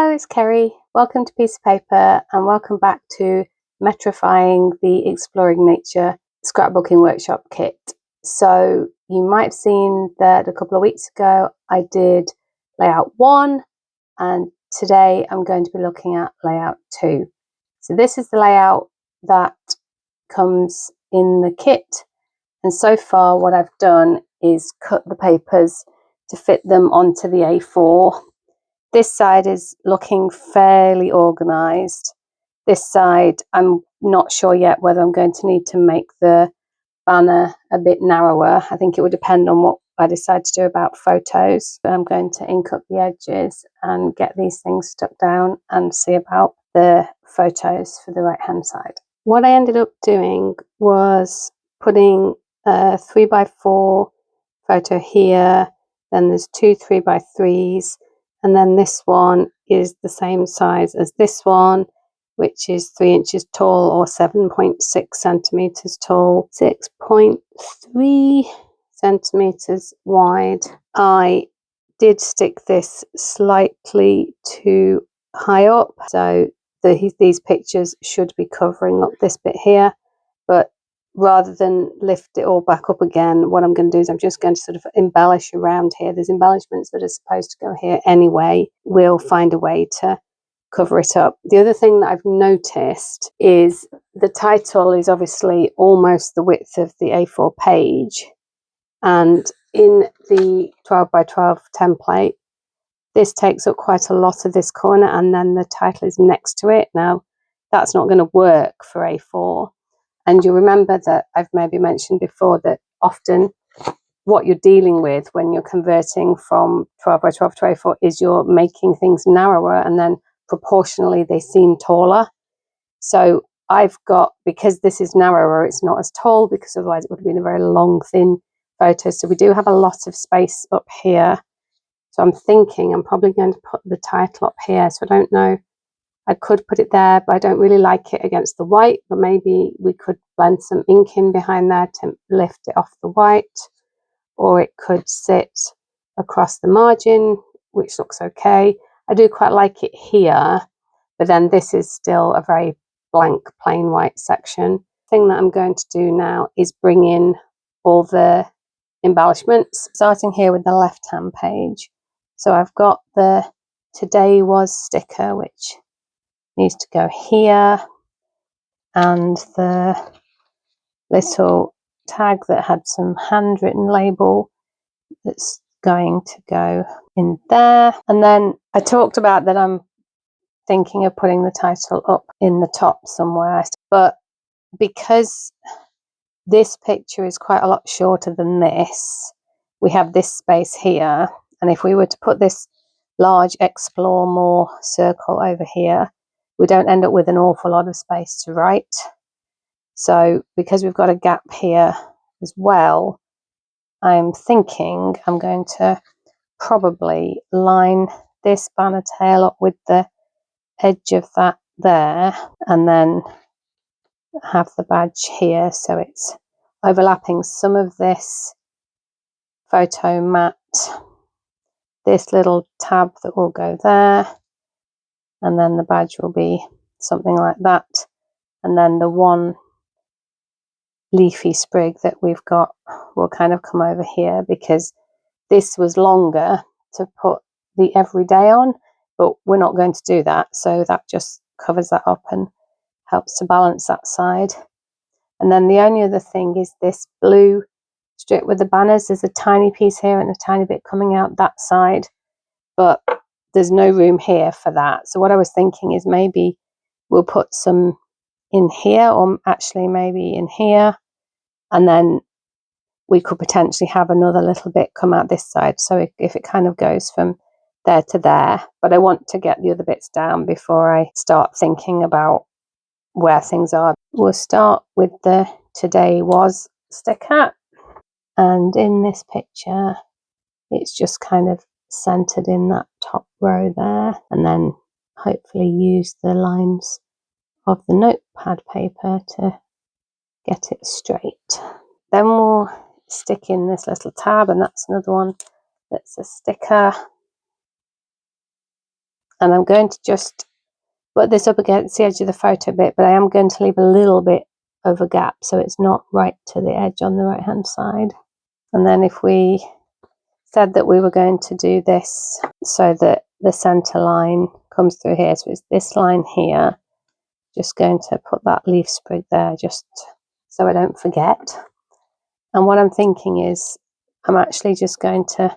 Hello, it's Kerry. Welcome to Piece of Paper and welcome back to Metrifying the Exploring Nature Scrapbooking Workshop Kit. So you might have seen that a couple of weeks ago I did layout 1 and today I'm going to be looking at layout 2. So this is the layout that comes in the kit, and so far what I've done is cut the papers to fit them onto the A4. This side is looking fairly organised. This side, I'm not sure yet whether I'm going to need to make the banner a bit narrower. I think it would depend on what I decide to do about photos. I'm going to ink up the edges and get these things stuck down and see about the photos for the right hand side. What I ended up doing was putting a 3x4 photo here, then there's two 3x3s, and then this one is the same size as this one, which is 3 inches tall or 7.6 centimeters tall, 6.3 centimeters wide. I did stick this slightly too high up, so these pictures should be covering up this bit here, but rather than lift it all back up again, what I'm going to do is I'm just going to sort of embellish around here. There's embellishments that are supposed to go here anyway. We'll find a way to cover it up. The other thing that I've noticed is the title is obviously almost the width of the A4 page, and in the 12x12 template this takes up quite a lot of this corner, and then the title is next to it. Now that's not going to work for A4. And you'll remember that I've maybe mentioned before that often what you're dealing with when you're converting from 12x12 to A4 is you're making things narrower, and then proportionally they seem taller. So I've got, because this is narrower, it's not as tall, because otherwise it would have been a very long, thin photo. So we do have a lot of space up here. So I'm thinking I'm probably going to put the title up here. So I don't know. I could put it there, but I don't really like it against the white, but maybe we could blend some ink in behind there to lift it off the white, or it could sit across the margin, which looks okay. I do quite like it here, but then this is still a very blank, plain white section. The thing that I'm going to do now is bring in all the embellishments, starting here with the left-hand page. So I've got the Today Was sticker, which needs to go here, and the little tag that had some handwritten label that's going to go in there. And then I talked about that I'm thinking of putting the title up in the top somewhere, but because this picture is quite a lot shorter than this, we have this space here, and if we were to put this large Explore More circle over here, we don't end up with an awful lot of space to write. So because we've got a gap here as well, I'm thinking I'm going to probably line this banner tail up with the edge of that there, and then have the badge here so it's overlapping some of this photo mat, this little tab that will go there, and then the badge will be something like that, and then the one leafy sprig that we've got will kind of come over here, because this was longer to put the everyday on, but we're not going to do that, so that just covers that up and helps to balance that side. And then the only other thing is this blue strip with the banners. There's a tiny piece here and a tiny bit coming out that side, but there's no room here for that. So what I was thinking is maybe we'll put some in here, or actually maybe in here, and then we could potentially have another little bit come out this side, so if it kind of goes from there to there. But I want to get the other bits down before I start thinking about where things are. We'll start with the Today Was sticker, and in this picture it's just kind of centered in that top row there, and then hopefully use the lines of the notepad paper to get it straight. Then we'll stick in this little tab, and that's another one that's a sticker. And I'm going to just put this up against the edge of the photo bit, but I am going to leave a little bit of a gap so it's not right to the edge on the right hand side. And then if we said that we were going to do this so that the center line comes through here, so it's this line here, just going to put that leaf sprig there just so I don't forget. And what I'm thinking is I'm actually just going to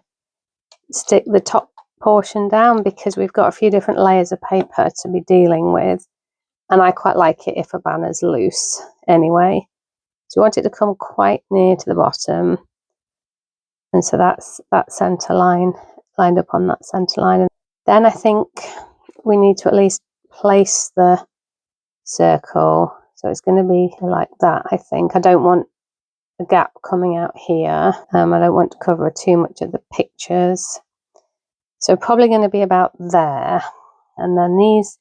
stick the top portion down because we've got a few different layers of paper to be dealing with, and I quite like it if a banner's loose anyway. So you want it to come quite near to the bottom, and so that's that center line lined up on that center line. And then I think we need to at least place the circle, so it's going to be like that. I think I don't want a gap coming out here. I don't want to cover too much of the pictures, so probably going to be about there. And then these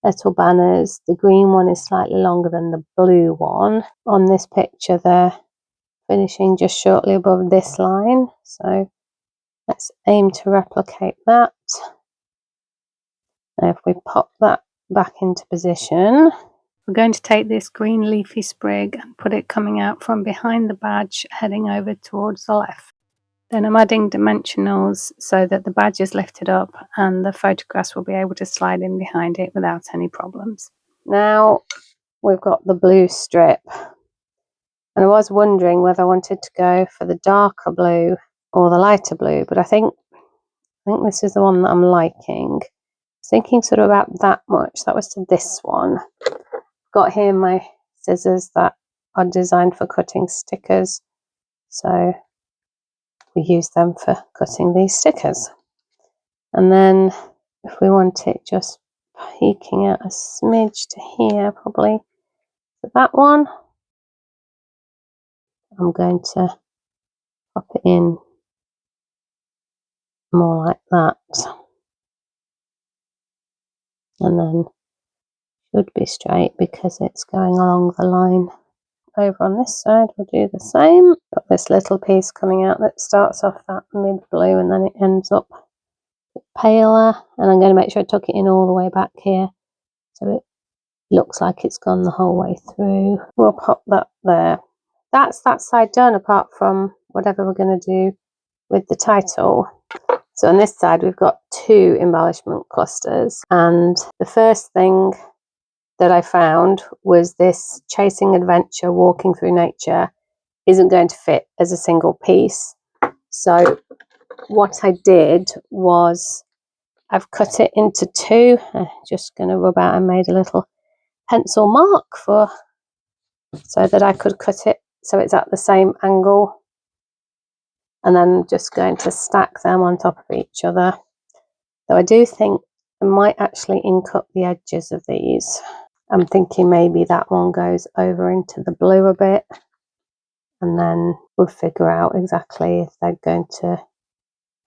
little banners, the green one is slightly longer than the blue one. On this picture they're finishing just shortly above this line, so let's aim to replicate that. Now if we pop that back into position, we're going to take this green leafy sprig and put it coming out from behind the badge, heading over towards the left. Then I'm adding dimensionals so that the badge is lifted up and the photographs will be able to slide in behind it without any problems. Now we've got the blue strip, and I was wondering whether I wanted to go for the darker blue or the lighter blue, but I think this is the one that I'm liking. I was thinking sort of about that much. That was to this one. Got here my scissors that are designed for cutting stickers, so we use them for cutting these stickers. And then if we want it just peeking out a smidge to here, probably for that one, I'm going to pop it in more like that, and then should be straight because it's going along the line. Over on this side we'll do the same. Got this little piece coming out that starts off that mid blue and then it ends up a bit paler, and I'm going to make sure I tuck it in all the way back here so it looks like it's gone the whole way through. We'll pop that there. That's that side done, apart from whatever we're going to do with the title. So on this side we've got 2 embellishment clusters, and the first thing that I found was this chasing adventure, walking through nature isn't going to fit as a single piece. So what I did was I've cut it into 2. I'm just going to rub out and made a little pencil mark so that I could cut it so it's at the same angle, and then I'm just going to stack them on top of each other. So I do think I might actually ink up the edges of these. I'm thinking maybe that one goes over into the blue a bit, and then we'll figure out exactly if they're going to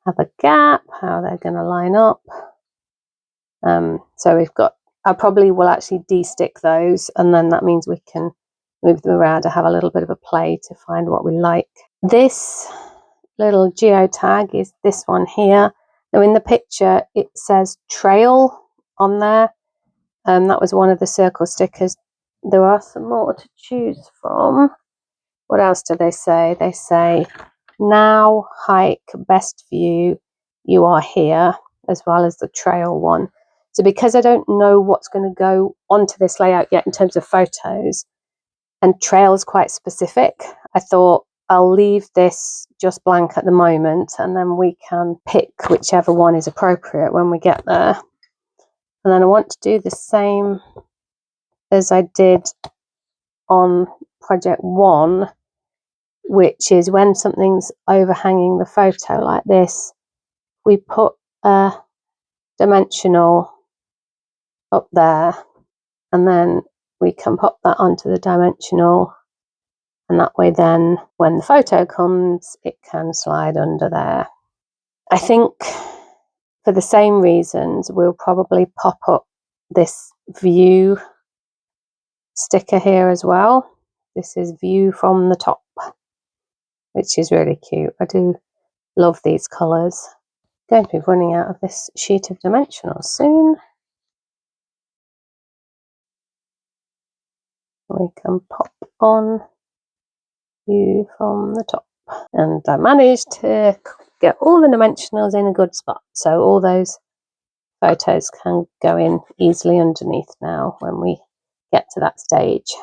have a gap, how they're going to line up. So we've got, I probably will actually de-stick those, and then that means we can move them around to have a little bit of a play to find what we like. This little geotag is this one here. Now in the picture it says trail on there. That was one of the circle stickers. There are some more to choose from. What else do they say? They say, now hike, best view, you are here, as well as the trail one. So because I don't know what's going to go onto this layout yet in terms of photos, and trail is quite specific, I thought I'll leave this just blank at the moment, and then we can pick whichever one is appropriate when we get there. And then I want to do the same as I did on project 1, which is when something's overhanging the photo like this, we put a dimensional up there, and then we can pop that onto the dimensional, and that way then when the photo comes it can slide under there. I think for the same reasons we'll probably pop up this view sticker here as well. This is view from the top, which is really cute. I do love these colours. Going to be running out of this sheet of dimensionals soon. We can pop on you from the top. And I managed to get all the dimensionals in a good spot, so all those photos can go in easily underneath now when we get to that stage.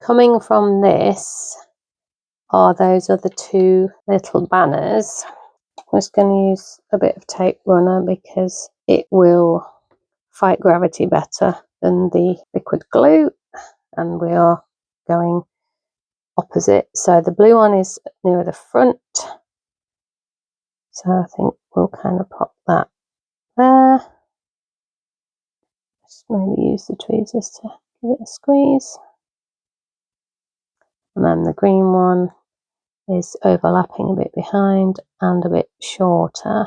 Coming from this are those other two little banners. I'm just going to use a bit of tape runner because it will fight gravity better than the liquid glue, and we are going opposite. So the blue one is nearer the front, so I think we'll kind of pop that there. Just maybe use the tweezers to give it a squeeze. And then the green one is overlapping a bit behind and a bit shorter.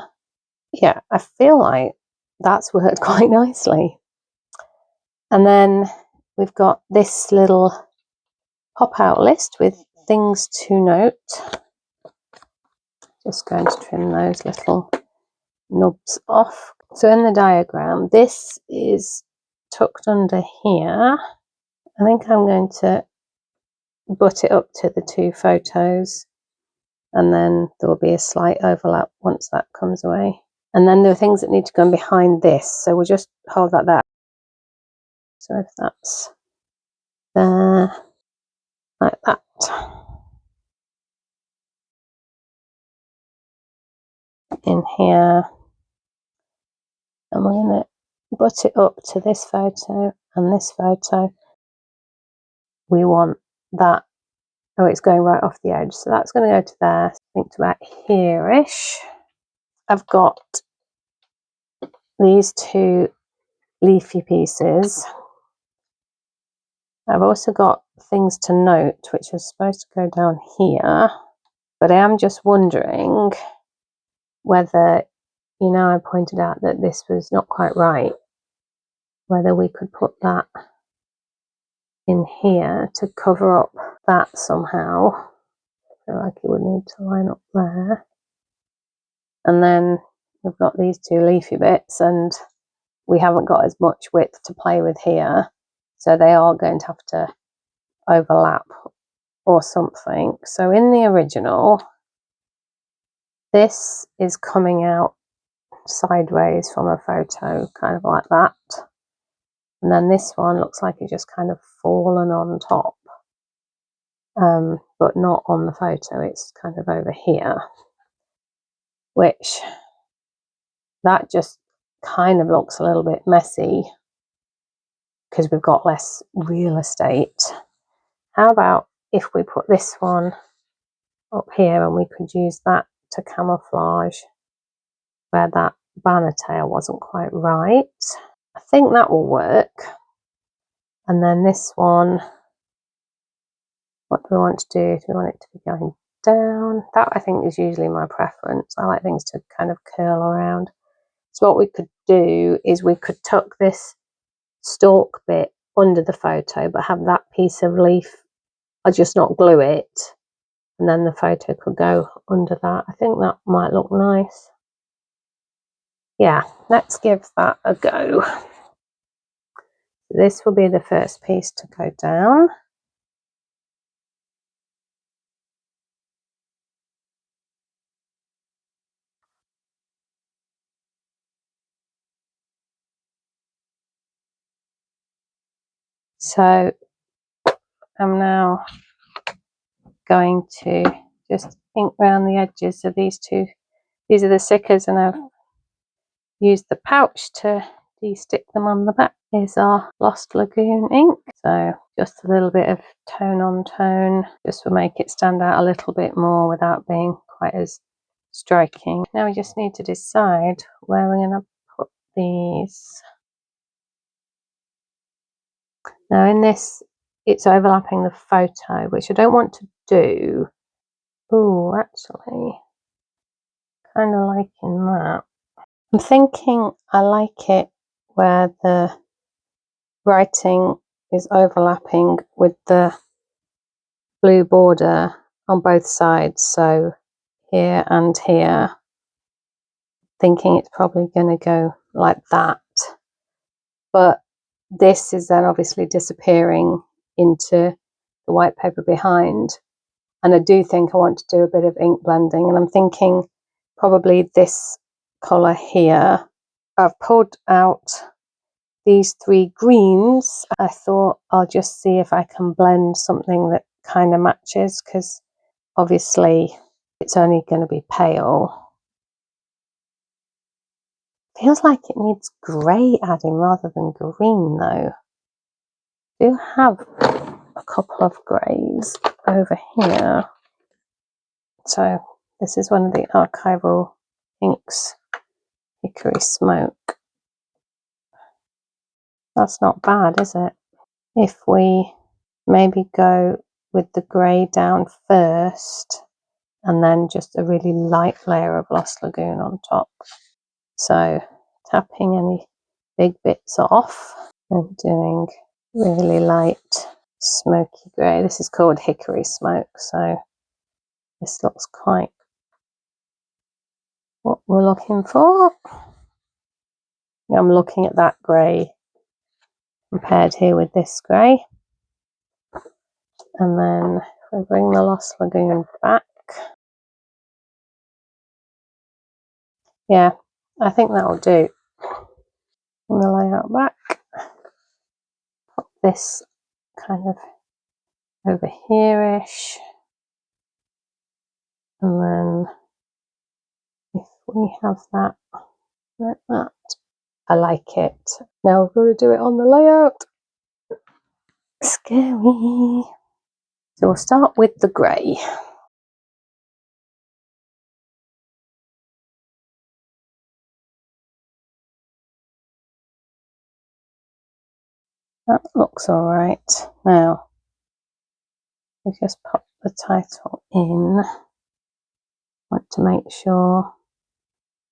Yeah, I feel like that's worked quite nicely. And then we've got this little pop-out list with things to note. Just going to trim those little nubs off. So in the diagram, this is tucked under here. I think I'm going to butt it up to the two photos, and then there will be a slight overlap once that comes away. And then there are things that need to go behind this, so we'll just hold that there. So if that's there, like that. In here, and we're going to butt it up to this photo and this photo. We want that, oh, it's going right off the edge, so that's going to go to there. I think to about here-ish. I've got these two leafy pieces. I've also got things to note, which are supposed to go down here, but I am just wondering whether, you know, I pointed out that this was not quite right, whether we could put that in here to cover up that somehow. I feel like it would need to line up there. And then we've got these two leafy bits, and we haven't got as much width to play with here, so they are going to have to overlap or something. So in the original, this is coming out sideways from a photo, kind of like that. And then this one looks like it's just kind of fallen on top, but not on the photo, it's kind of over here, which that just kind of looks a little bit messy because we've got less real estate. How about if we put this one up here and we could use that to camouflage where that banner tail wasn't quite right? I think that will work. And then this one, what do we want to do? Do we want it to be going down? That I think is usually my preference. I like things to kind of curl around. So what we could do is we could tuck this stalk bit under the photo, but have that piece of leaf, I'll just not glue it, and then the photo could go under that. I think that might look nice. Yeah, let's give that a go. This will be the first piece to go down. So I'm now going to just ink around the edges of these two. These are the stickers, and I've used the pouch to de-stick them on the back. Here's our Lost Lagoon ink. So just a little bit of tone on tone, just to make it stand out a little bit more without being quite as striking. Now we just need to decide where we're going to put these. Now in this, it's overlapping the photo, which I don't want to do. Oh, actually, kind of liking that. I'm thinking I like it where the writing is overlapping with the blue border on both sides. So here and here, thinking it's probably going to go like that. But this is then obviously disappearing into the white paper behind. And I do think I want to do a bit of ink blending, and I'm thinking probably this colour here. I've pulled out these 3 greens. I thought I'll just see if I can blend something that kind of matches, because obviously it's only going to be pale. Feels like it needs grey adding rather than green though. I do have a couple of greys over here. So this is one of the archival inks, Hickory Smoke. That's not bad, is it? If we maybe go with the grey down first and then just a really light layer of Lost Lagoon on top. So tapping any big bits off and doing really light smoky grey. This is called Hickory Smoke, so this looks quite what we're looking for. I'm looking at that grey compared here with this grey. And then if we bring the Lost Lagoon back, yeah, I think that will do. Bring the layout back, pop this kind of over here-ish, and then if we have that like that, I like it. Now we're going to do it on the layout. Scary. So we'll start with the grey. That looks all right. Now we just pop the title in. Want to make sure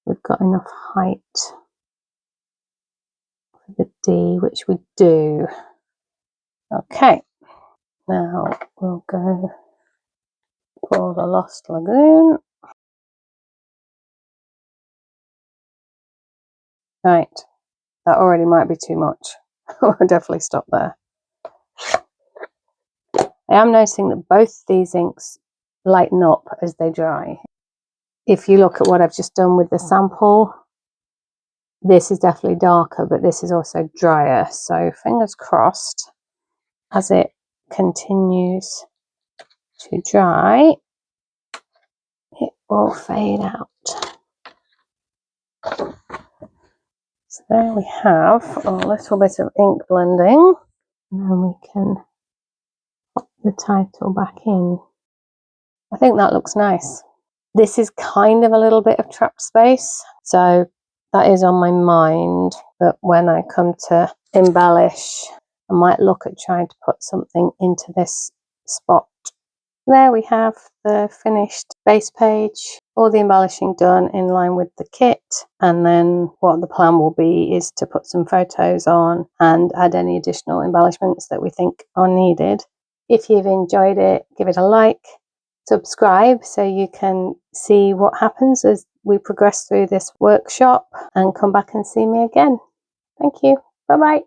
we've got enough height for the D, which we do. Okay, now we'll go for the Lost Lagoon. Right, that already might be too much. I'll definitely stop there. I am noticing that both these inks lighten up as they dry. If you look at what I've just done with the sample, this is definitely darker, but this is also drier. So fingers crossed, as it continues to dry, it will fade out. So there we have a little bit of ink blending, and then we can pop the title back in. I think that looks nice. This is kind of a little bit of trapped space, so that is on my mind, that when I come to embellish, I might look at trying to put something into this spot. There we have the finished base page, all the embellishing done in line with the kit, and then what the plan will be is to put some photos on and add any additional embellishments that we think are needed. If you've enjoyed it, give it a like, subscribe so you can see what happens as we progress through this workshop, and come back and see me again. Thank you. Bye bye.